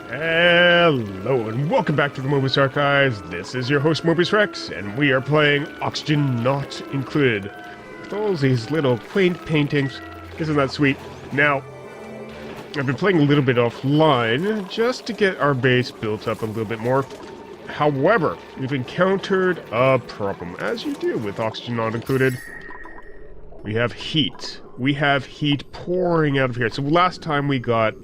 Hello and welcome back to the Mobius Archives. This is your host Mobius Rex, and we are playing Oxygen Not Included. With all these little quaint paintings. Isn't that sweet? Now, I've been playing a little bit offline just to get our base built up a little bit more. However, we've encountered a problem, as you do with Oxygen Not Included. We have heat. We have heat pouring out of here. So last time we got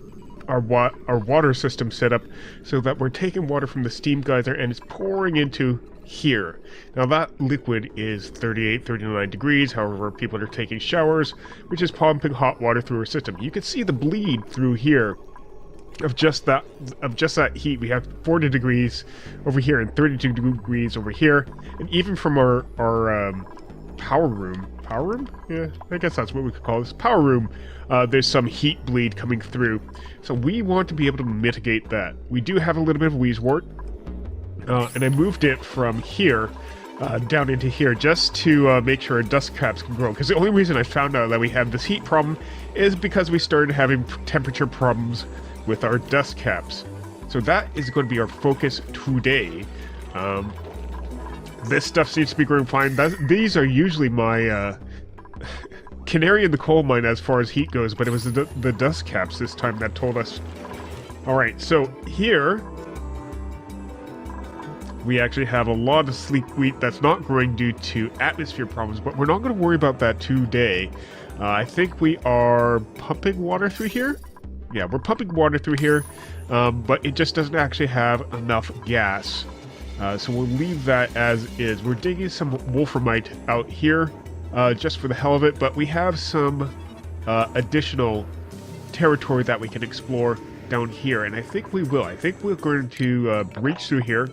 our water system set up so that we're taking water from the steam geyser and it's pouring into here. Now that liquid is 38, 39 degrees, however people are taking showers, which is pumping hot water through our system. You can see the bleed through here of just that heat. We have 40 degrees over here and 32 degrees over here, and even from our power room, yeah, I guess that's what we could call this, power room, there's some heat bleed coming through. So we want to be able to mitigate that. We do have a little bit of wheezewort, and I moved it from here down into here just to make sure our dust caps can grow, because the only reason I found out that we have this heat problem is because we started having temperature problems with our dust caps. So that is going to be our focus today. This stuff seems to be growing fine. These are usually my canary in the coal mine as far as heat goes, but it was the dust caps this time that told us. Alright, so here we actually have a lot of sleep wheat that's not growing due to atmosphere problems, but we're not going to worry about that today. I think we are pumping water through here. Yeah, we're pumping water through here, but it just doesn't actually have enough gas. So we'll leave that as is. We're digging some wolframite out here, just for the hell of it, but we have some additional territory that we can explore down here, and I think we will. I think we're going to breach through here,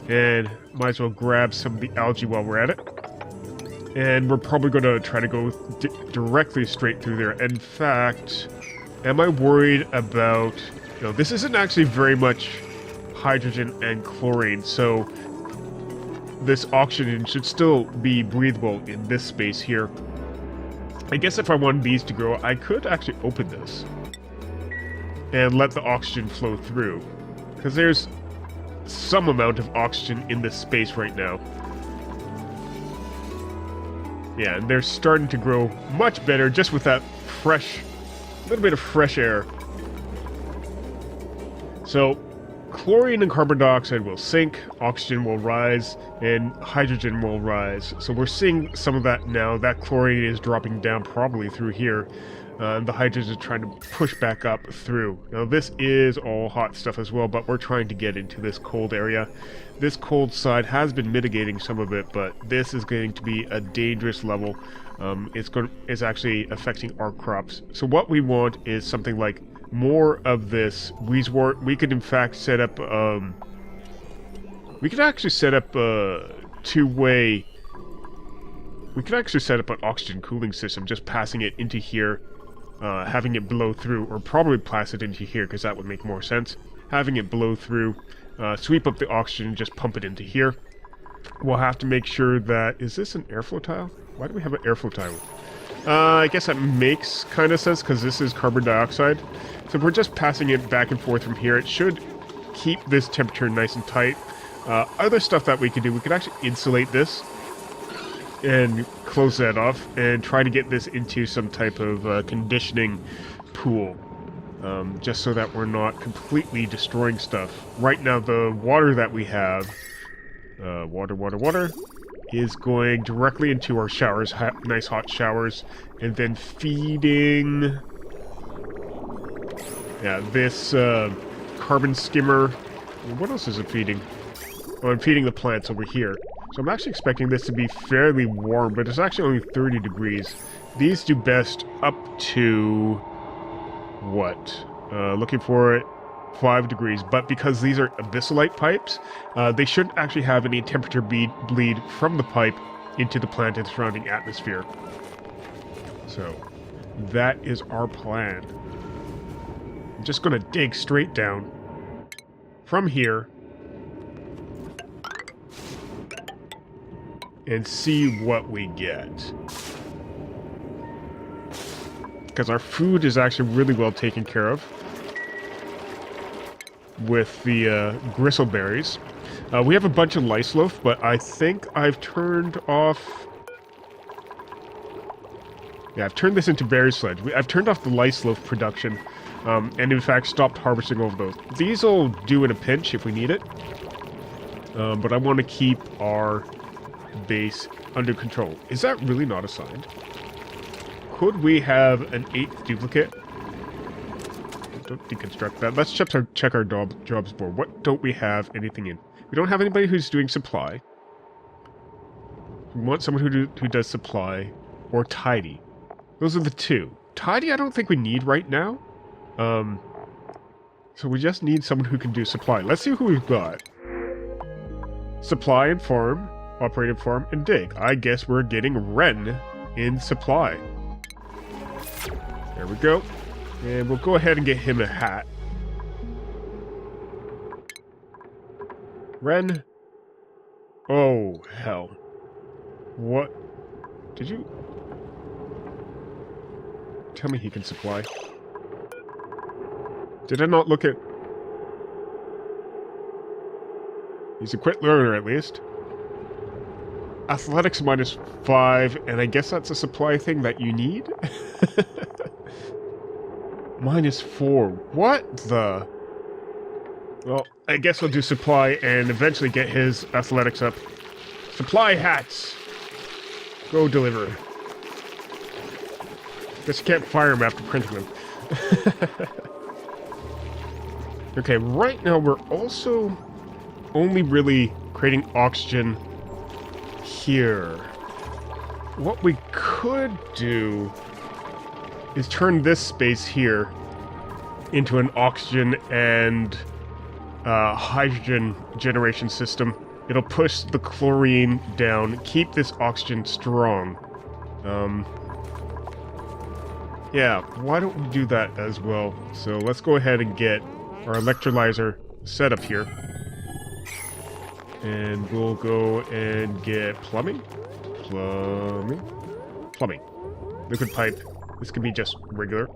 and might as well grab some of the algae while we're at it. And we're probably going to try to go directly straight through there. In fact, am I worried about... No, this isn't actually very much hydrogen and chlorine, so this oxygen should still be breathable in this space here. I guess if I wanted these to grow, I could actually open this and let the oxygen flow through, because there's some amount of oxygen in this space right now. Yeah, and they're starting to grow much better just with that little bit of fresh air. So chlorine and carbon dioxide will sink, oxygen will rise, and hydrogen will rise. So we're seeing some of that now. That chlorine is dropping down probably through here. And the hydrogen is trying to push back up through. Now this is all hot stuff as well, but we're trying to get into this cold area. This cold side has been mitigating some of it, but this is going to be a dangerous level. It's actually affecting our crops. So what we want is something like more of this wheezewort. We could in fact set up we could actually set up a two-way. We could actually set up an oxygen cooling system, just passing it into here, having it blow through, or probably pass it into here because that would make more sense. Having it blow through, sweep up the oxygen, just pump it into here. We'll have to make sure that... Is this an airflow tile? Why do we have an airflow tile? I guess that makes kind of sense because this is carbon dioxide. So if we're just passing it back and forth from here, it should keep this temperature nice and tight. Other stuff that we could do, we could actually insulate this and close that off and try to get this into some type of conditioning pool, just so that we're not completely destroying stuff. Right now the water that we have, water, is going directly into our showers, nice hot showers, and then feeding this carbon skimmer. What else is it feeding? Oh, I'm feeding the plants over here. So I'm actually expecting this to be fairly warm, but it's actually only 30 degrees. These do best up to... what? Looking for it, 5 degrees. But because these are abyssalite pipes, they shouldn't actually have any temperature bleed from the pipe into the plant and surrounding atmosphere. So that is our plan. I'm just going to dig straight down from here and see what we get. Because our food is actually really well taken care of. with the gristleberries. We have a bunch of lice loaf, but I think I've turned off... Yeah, I've turned this into berry sledge. I've turned off the lice loaf production, and in fact stopped harvesting all of those. These will do in a pinch if we need it, but I want to keep our base under control. Is that really not assigned? Could we have an 8th duplicate? Don't deconstruct that. Let's check our jobs board. What don't we have anything in? We don't have anybody who's doing supply. We want someone who does supply or tidy. Those are the two. Tidy I don't think we need right now. So we just need someone who can do supply. Let's see who we've got. Supply and farm, operative farm, and dig. I guess we're getting Ren in supply. There we go. And we'll go ahead and get him a hat. Ren. Oh, hell. What? Did you... Tell me he can supply. Did I not look at... He's a quick learner, at least. Athletics -5, and I guess that's a supply thing that you need? -4. What the... Well, I guess we'll do supply and eventually get his athletics up. Supply hats! Go deliver. Guess you can't fire him after printing them. Okay, right now we're also only really creating oxygen here. What we could do is turn this space here into an oxygen and hydrogen generation system. It'll push the chlorine down, keep this oxygen strong. Yeah, why don't we do that as well? So let's go ahead and get our electrolyzer set up here. And we'll go and get plumbing. Plumbing. Liquid pipe. This can be just regular.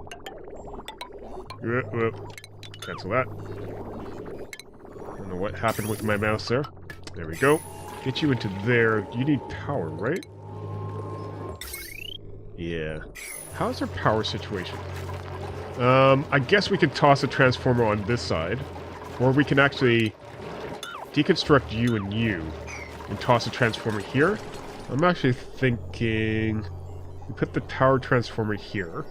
Cancel that. I don't know what happened with my mouse there. There we go. Get you into there. You need power, right? Yeah. How's our power situation? I guess we could toss a transformer on this side. Or we can actually deconstruct you and toss a transformer here. I'm actually thinking we put the power transformer here.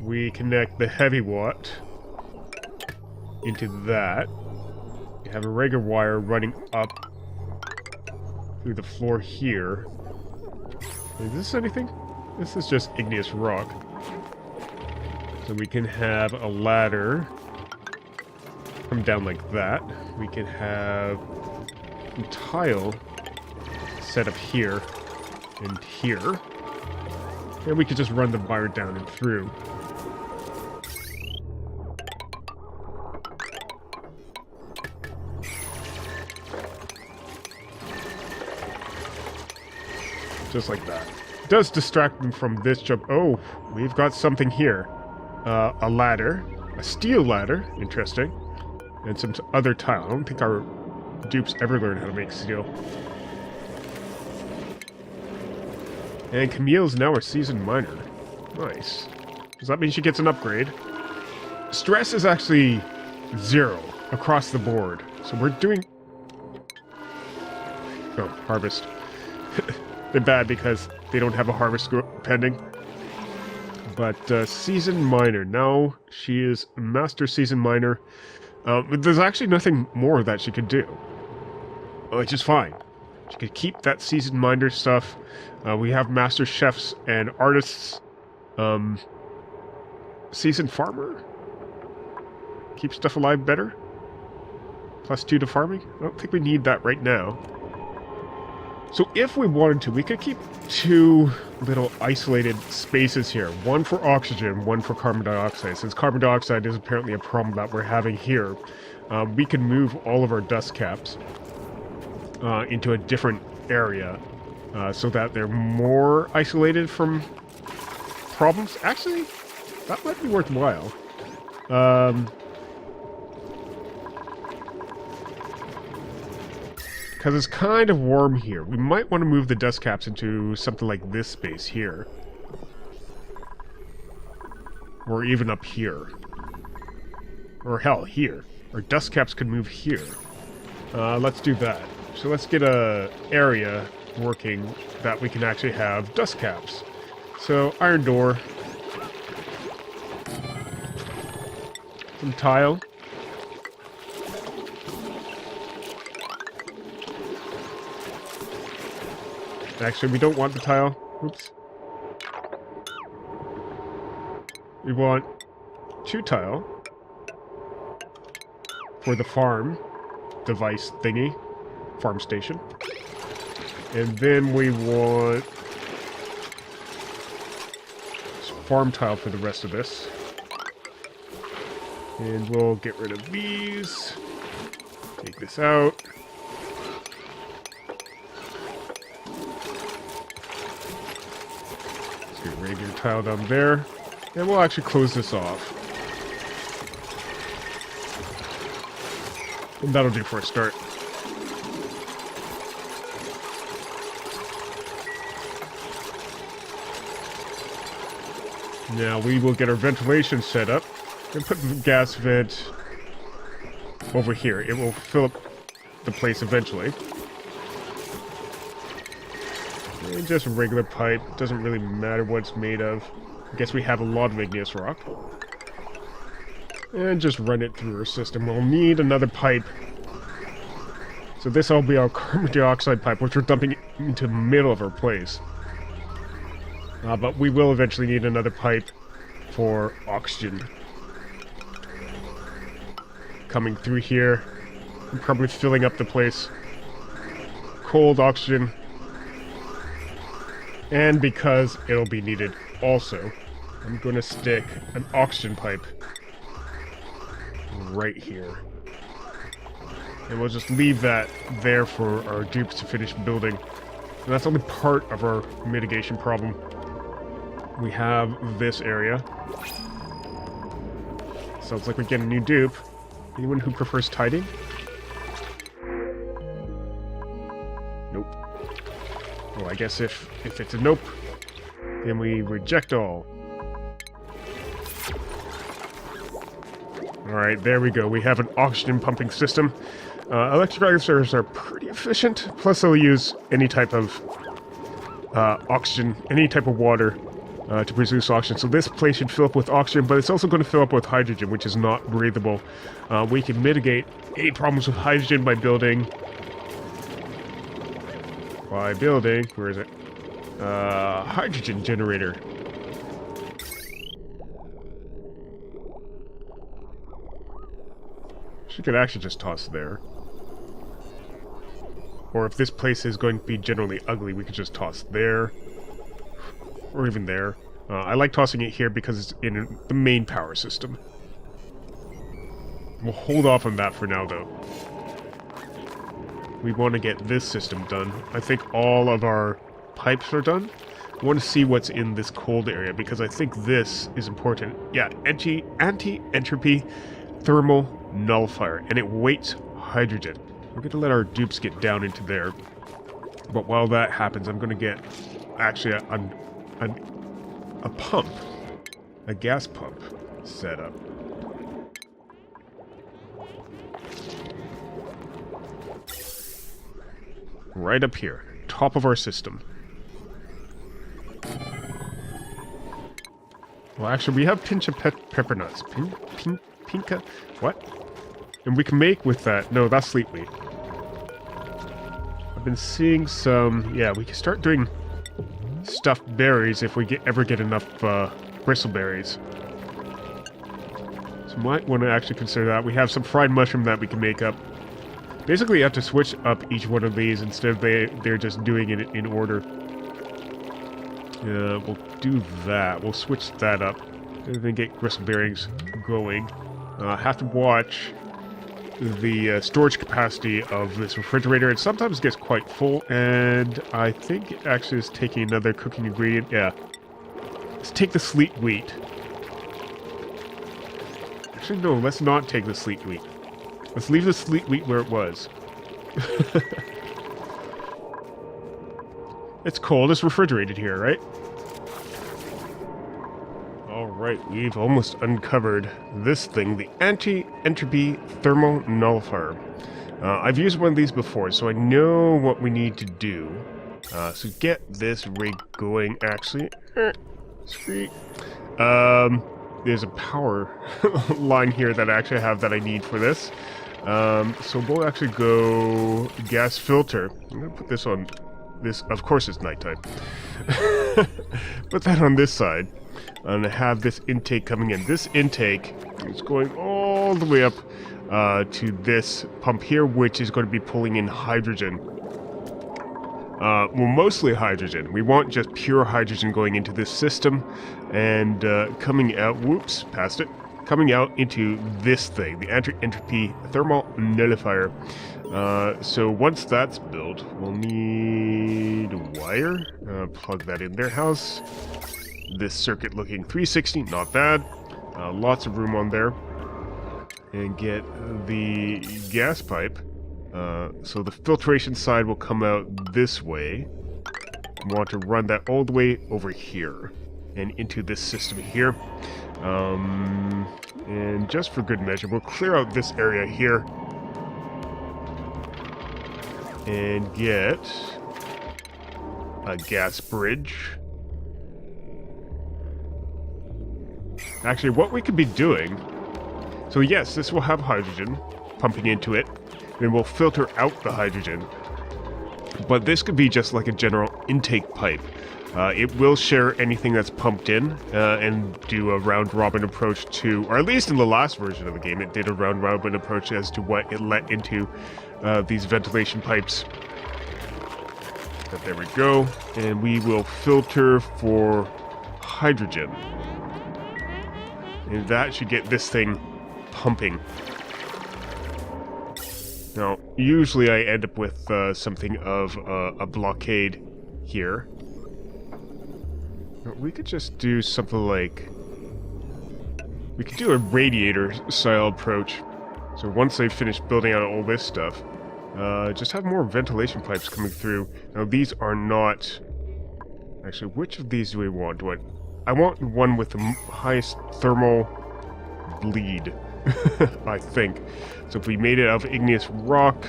We connect the heavy watt into that. We have a regular wire running up through the floor here. Is this anything? This is just igneous rock. So we can have a ladder come down like that. We can have a tile set up here and here. And we could just run the wire down and through. Just like that. It does distract them from this jump. Oh, we've got something here. A ladder. A steel ladder. Interesting. And some other tile. I don't think our dupes ever learned how to make steel. And Camille's now a seasoned miner. Nice. Does that mean she gets an upgrade? Stress is actually 0 across the board. So we're doing... Oh, harvest. They're bad because they don't have a harvest pending. But seasoned miner. Now she is a master seasoned miner. There's actually nothing more that she could do. Which is fine. She could keep that seasoned miner stuff. We have master chefs and artists. Seasoned farmer? Keep stuff alive better? +2 to farming? I don't think we need that right now. So if we wanted to, we could keep 2 little isolated spaces here. One for oxygen, one for carbon dioxide. Since carbon dioxide is apparently a problem that we're having here, we can move all of our dust caps into a different area so that they're more isolated from problems. Actually, that might be worthwhile. Because it's kind of warm here. We might want to move the dust caps into something like this space here. Or even up here. Or hell, here. Or dust caps could move here. Let's do that. So let's get a area working that we can actually have dust caps. So, iron door. Some tile. Actually, we don't want the tile. Oops. We want 2 tile for the farm device thingy, farm station. And then we want farm tile for the rest of this. And we'll get rid of these. Take this out. Let's get regular tile down there. And we'll actually close this off. And that'll do for a start. Now we will get our ventilation set up and put the gas vent over here. It will fill up the place eventually. And just a regular pipe. Doesn't really matter what it's made of. I guess we have a lot of igneous rock. And just run it through our system. We'll need another pipe. So this will be our carbon dioxide pipe, which we're dumping into the middle of our place. But we will eventually need another pipe for oxygen. Coming through here. And probably filling up the place. Cold oxygen. And because it'll be needed also, I'm going to stick an oxygen pipe right here. And we'll just leave that there for our dupes to finish building. And that's only part of our mitigation problem. We have this area. Sounds like we get a new dupe. Anyone who prefers tidying? Nope. Well, I guess if it's a nope, then we reject all. Alright, there we go. We have an oxygen pumping system. Electrolyzers are pretty efficient. Plus they'll use any type of oxygen, any type of water to produce oxygen. So this place should fill up with oxygen, but it's also going to fill up with hydrogen, which is not breathable. We can mitigate any problems with hydrogen by building... where is it? Hydrogen generator. She could actually just toss there. Or if this place is going to be generally ugly, we could just toss there. Or even there. I like tossing it here because it's in the main power system. We'll hold off on that for now, though. We want to get this system done. I think all of our pipes are done. I want to see what's in this cold area, because I think this is important. Yeah, anti-entropy Thermo-Nullifier, and it weights hydrogen. We're going to let our dupes get down into there. But while that happens, I'm going to get actually a pump, a gas pump set up. Right up here, top of our system. Well, actually, we have pinch of pepper nuts. Pinka? What? And we can make with that. No, that's sleepweed. I've been seeing some... Yeah, we can start doing stuffed berries if we ever get enough bristleberries. So might want to actually consider that. We have some fried mushroom that we can make up. Basically, you have to switch up each one of these instead of they're just doing it in order. We'll do that. We'll switch that up. And then get bristleberries going. Have to watch the storage capacity of this refrigerator. It sometimes gets quite full, and I think it actually is taking another cooking ingredient. Yeah. Let's take the sleet wheat. Actually, no, let's not take the sleet wheat. Let's leave the sleet wheat where it was. It's cold, it's refrigerated here, right? Alright, we've almost uncovered this thing, the Entropy Thermo-Nullifier. I've used one of these before, so I know what we need to do. So get this rig going, actually. Sweet. There's a power line here that I actually have that I need for this. So we'll actually go gas filter. I'm going to put this on this. Of course it's nighttime. Put that on this side. And have this intake coming in. This intake is going all the way up to this pump here, which is going to be pulling in hydrogen. Well, mostly hydrogen. We want just pure hydrogen going into this system and coming out, whoops, past it, coming out into this thing, the Entropy Thermo-Nullifier. So once that's built, we'll need a wire. Plug that in there. How's this circuit looking? 360, not bad. Lots of room on there. And get the gas pipe. So the filtration side will come out this way. We want to run that all the way over here and into this system here. And just for good measure, we'll clear out this area here and get a gas bridge. Actually, what we could be doing... So yes, this will have hydrogen pumping into it. And we'll filter out the hydrogen. But this could be just like a general intake pipe. It will share anything that's pumped in and do a round-robin approach to... Or at least in the last version of the game, it did a round-robin approach as to what it let into these ventilation pipes. But there we go. And we will filter for hydrogen. And that should get this thing pumping. Now, usually I end up with something of a blockade here. We could just do something like... We could do a radiator-style approach. So once they finish building out all this stuff, just have more ventilation pipes coming through. Now, these are not... Actually, which of these do we want? I want one with the highest thermal bleed, I think. So if we made it out of igneous rock,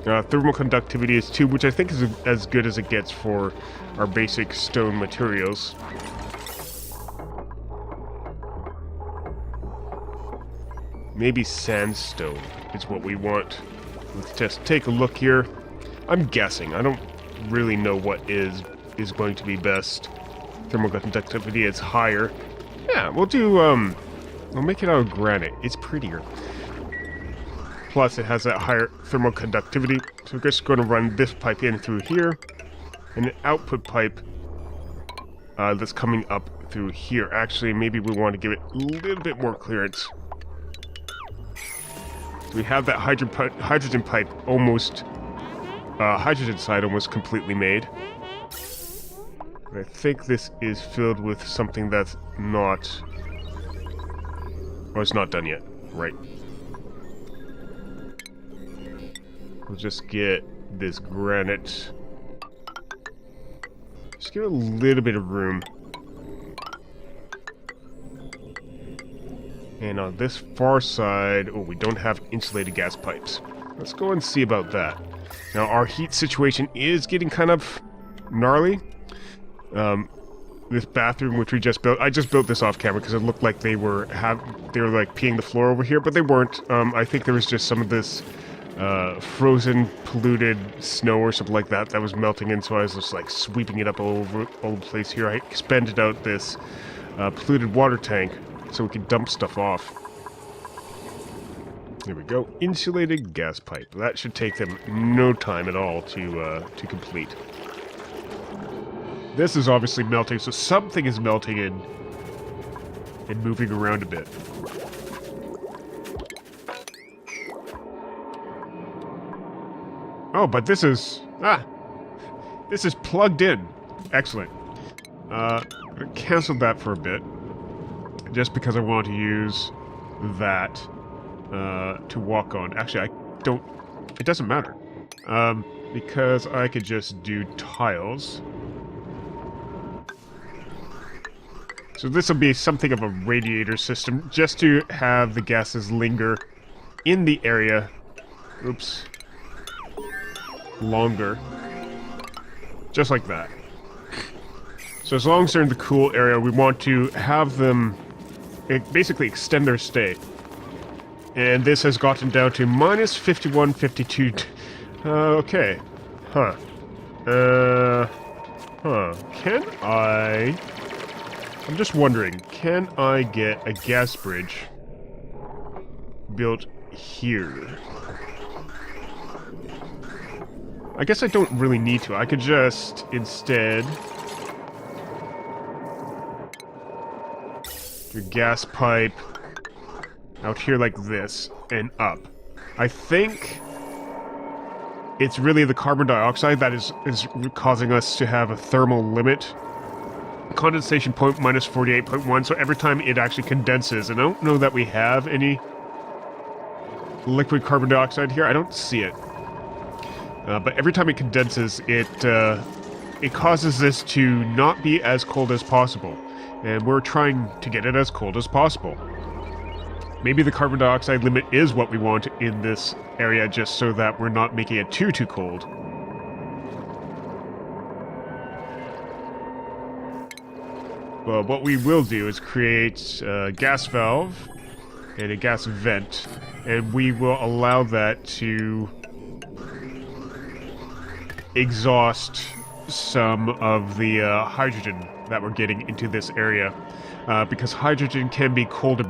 thermal conductivity is 2, which I think is as good as it gets for our basic stone materials. Maybe sandstone is what we want. Let's just take a look here. I'm guessing. I don't really know what is going to be best. Thermal conductivity is higher. Yeah, we'll do, we'll make it out of granite. It's prettier. Plus, it has that higher thermal conductivity. So we're just going to run this pipe in through here. And an output pipe that's coming up through here. Actually, maybe we want to give it a little bit more clearance. We have that hydrogen pipe almost... hydrogen side almost completely made. I think this is filled with something that's not... Oh, it's not done yet. Right. We'll just get this granite. Just give it a little bit of room. And on this far side... Oh, we don't have insulated gas pipes. Let's go and see about that. Now, our heat situation is getting kind of gnarly. This bathroom, which we just built, I just built this off camera because it looked like they were like peeing the floor over here, but they weren't. I think there was just some of this frozen, polluted snow or something like that was melting in, so I was just like sweeping it up all over all the place here. I expanded out this polluted water tank so we could dump stuff off. There we go. Insulated gas pipe. That should take them no time at all to complete. This is obviously melting, so something is melting and moving around a bit. Oh, but this is... this is plugged in. Excellent. I'm gonna cancel that for a bit. Just because I want to use that to walk on. Actually, I don't... It doesn't matter. Because I could just do tiles. So this will be something of a radiator system, just to have the gases linger in the area. Oops. Longer. Just like that. So as long as they're in the cool area, we want to have them basically extend their stay. And this has gotten down to minus 51, 52. Okay. Huh. Can I... I'm just wondering, can I get a gas bridge built here? I guess I don't really need to. I could just, instead... do a gas pipe out here like this, and up. I think... it's really the carbon dioxide that is causing us to have a thermal limit. Condensation point minus 48.1, so every time it actually condenses, and I don't know that we have any liquid carbon dioxide here. I don't see it. But every time it condenses, it causes this to not be as cold as possible. And we're trying to get it as cold as possible. Maybe the carbon dioxide limit is what we want in this area, just so that we're not making it too cold. Well, what we will do is create a gas valve and a gas vent, and we will allow that to exhaust some of the hydrogen that we're getting into this area. Because hydrogen can be colder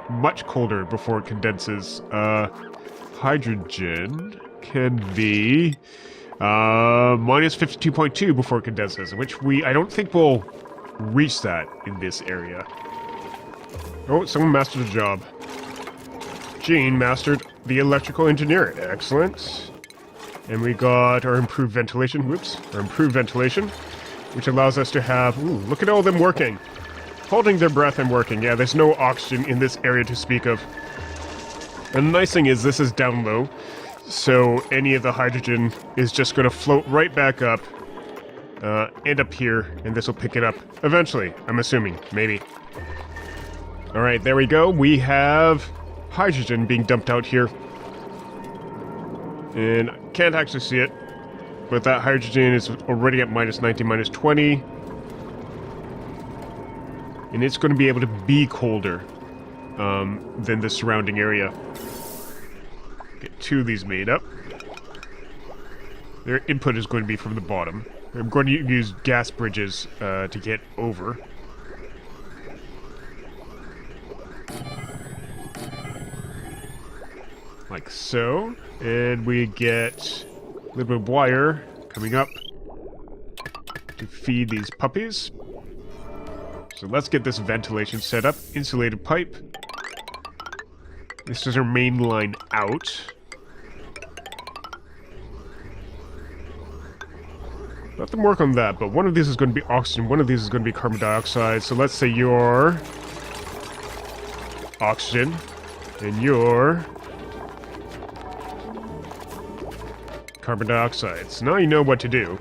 much colder before it condenses. Hydrogen can be minus 52.2 before it condenses, which I don't think we'll reach that in this area. Oh, someone mastered the job. Gene mastered the electrical engineering. Excellent. And we got our improved ventilation. Whoops. Our improved ventilation, which allows us to have... Ooh, look at all of them working. Holding their breath and working. Yeah, there's no oxygen in this area to speak of. And the nice thing is this is down low, so any of the hydrogen is just going to float right back up, end up here, and this will pick it up eventually, I'm assuming. Maybe. Alright, there we go. We have hydrogen being dumped out here. And I can't actually see it, but that hydrogen is already at minus 19, minus 20. And it's going to be able to be colder than the surrounding area. Get two of these made up. Their input is going to be from the bottom. I'm going to use gas bridges to get over. Like so. And we get a little bit of wire coming up to feed these puppies. So let's get this ventilation set up. Insulated pipe. This is our main line out. Let them work on that, but one of these is going to be oxygen, one of these is going to be carbon dioxide. So let's say you're oxygen, and you're carbon dioxide. So now you know what to do.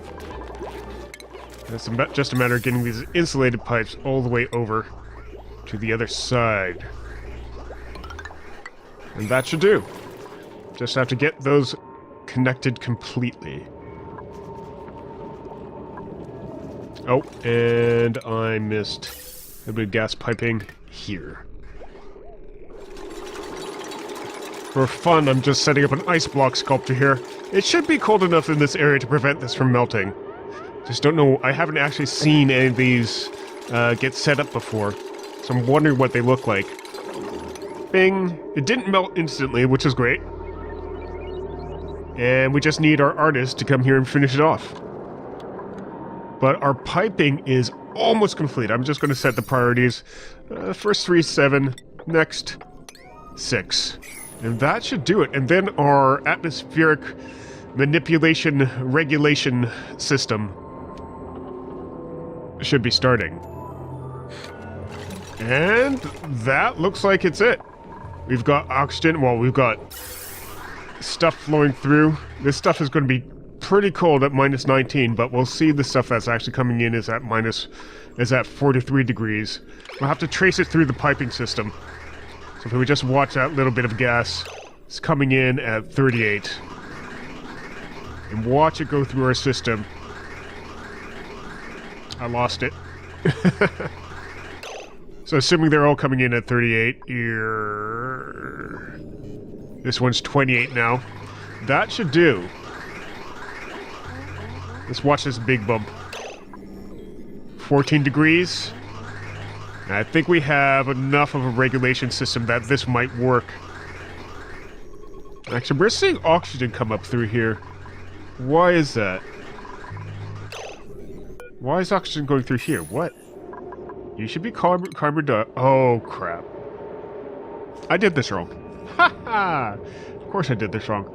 It's just a matter of getting these insulated pipes all the way over to the other side. And that should do. Just have to get those connected completely. Oh, and I missed a little bit of gas piping here. For fun, I'm just setting up an ice block sculpture here. It should be cold enough in this area to prevent this from melting. Just don't know, I haven't actually seen any of these get set up before, so I'm wondering what they look like. Bing! It didn't melt instantly, which is great. And we just need our artist to come here and finish it off. But our piping is almost complete. I'm just going to set the priorities. First 3, 7. Next, 6. And that should do it. And then our atmospheric manipulation regulation system should be starting. And that looks like it's it. We've got oxygen. Well, we've got stuff flowing through. This stuff is going to be pretty cold at minus 19, but we'll see the stuff that's actually coming in is at 43 degrees. We'll have to trace it through the piping system. So if we just watch that little bit of gas, it's coming in at 38. And watch it go through our system. I lost it. So assuming they're all coming in at 38, this one's 28 now. That should do. Let's watch this big bump. 14 degrees. I think we have enough of a regulation system that this might work. Actually, we're seeing oxygen come up through here. Why is that? Why is oxygen going through here? What? You should be carbon dioxide. Oh, crap. I did this wrong. Ha ha! Of course I did this wrong.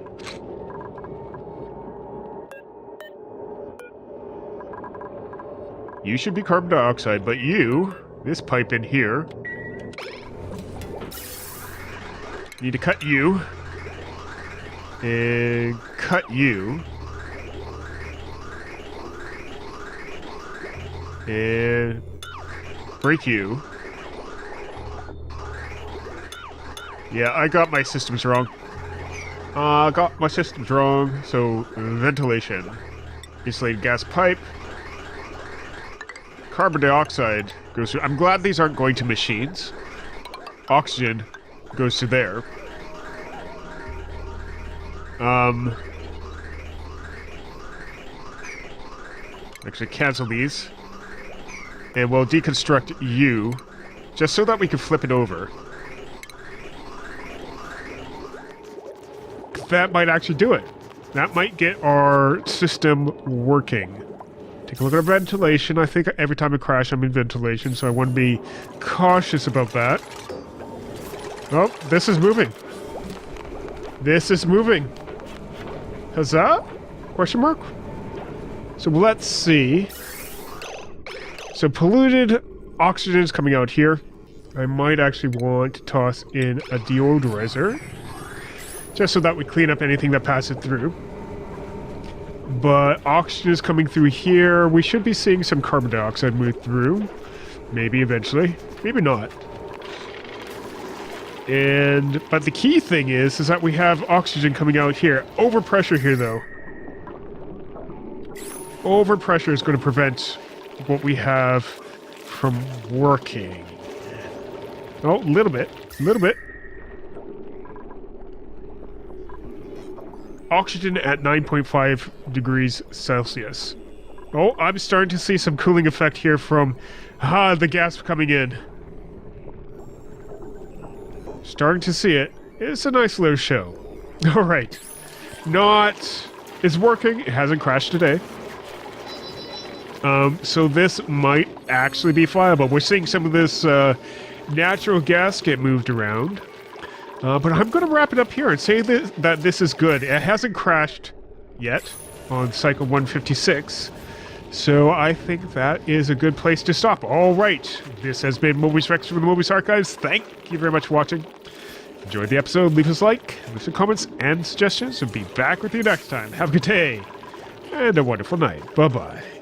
You should be carbon dioxide, but you, this pipe in here, need to cut you. And cut you. And break you. Yeah, I got my systems wrong. So, ventilation. Insulated gas pipe. Carbon dioxide goes through. I'm glad these aren't going to machines. Oxygen goes to there. Actually cancel these. And we'll deconstruct you, just so that we can flip it over. That might actually do it. That might get our system working. Take a look at our ventilation. I think every time I crash, I'm in ventilation, so I want to be cautious about that. Oh, this is moving. This is moving. Huzzah? Question mark? So let's see. So polluted oxygen is coming out here. I might actually want to toss in a deodorizer, just so that we clean up anything that passes through. But oxygen is coming through here. We should be seeing some carbon dioxide move through. Maybe eventually. Maybe not. But the key thing is that we have oxygen coming out here. Overpressure here, though. Overpressure is going to prevent what we have from working. Oh, a little bit. A little bit. Oxygen at 9.5 degrees Celsius. Oh, I'm starting to see some cooling effect here from the gas coming in. Starting to see it. It's a nice little show. Alright. It's working. It hasn't crashed today. So this might actually be viable. We're seeing some of this natural gas get moved around. But I'm going to wrap it up here and say that this is good. It hasn't crashed yet on cycle 156. So I think that is a good place to stop. All right. This has been Mobius Rex from the Mobius Archives. Thank you very much for watching. If you enjoyed the episode, leave us a like, leave some comments and suggestions, and be back with you next time. Have a good day and a wonderful night. Bye-bye.